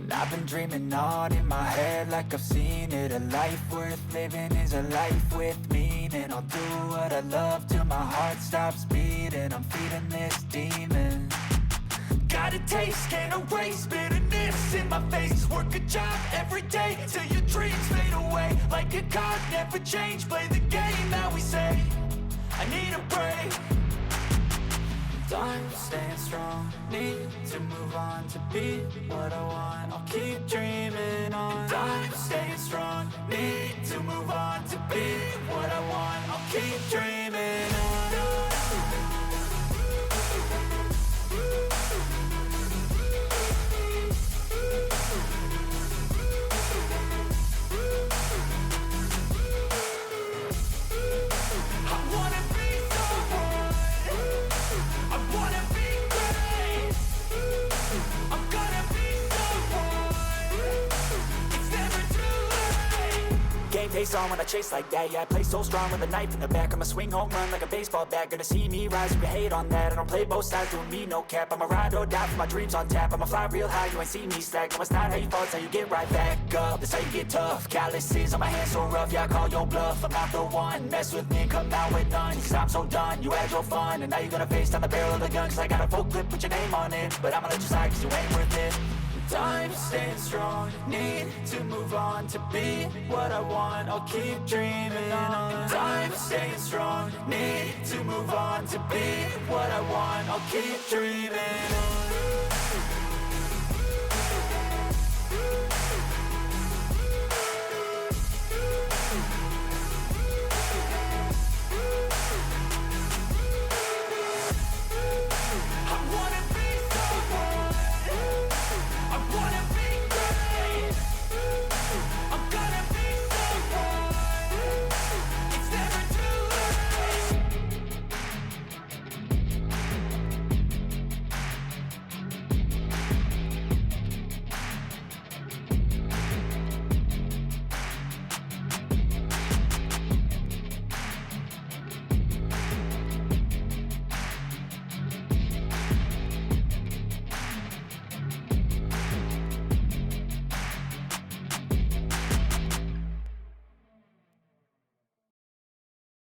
And I've been dreaming on in my head like I've seen it. A life worth living is a life with meaning. I'll do what I love till my heart stops beating. I'm feeding this demon. Got a taste, can't erase bitterness in my face. Work a job every day till your dreams fade away. Like a card, never change, play the game that we say. I need a break. I'm staying strong, need to move on to be what I want. I'll keep dreaming on. I'm staying strong, need to move on to be what I want. I'll keep dreaming on. Game face on when I chase like that. Yeah, I play so strong with a knife in the back. I'ma swing home run like a baseball bat. Gonna see me rise, you can hate on that. I don't play both sides, doing me no cap. I'ma ride or die for my dreams on tap. I'ma fly real high, you ain't see me slack. No, it's not how you fall, it's how you get right back up. That's how you get tough. Calluses on my hands so rough, yeah, I call your bluff. I'm not the one, mess with me and come out with none. Cause I'm so done, you had your fun. And now you're gonna face down the barrel of the gun. Cause I got a full clip, put your name on it. But I'ma let you slide cause you ain't worth it. I'm staying strong, need to move on to be what I want. I'll keep dreaming on. I'm staying strong, need to move on to be what I want. I'll keep dreaming on.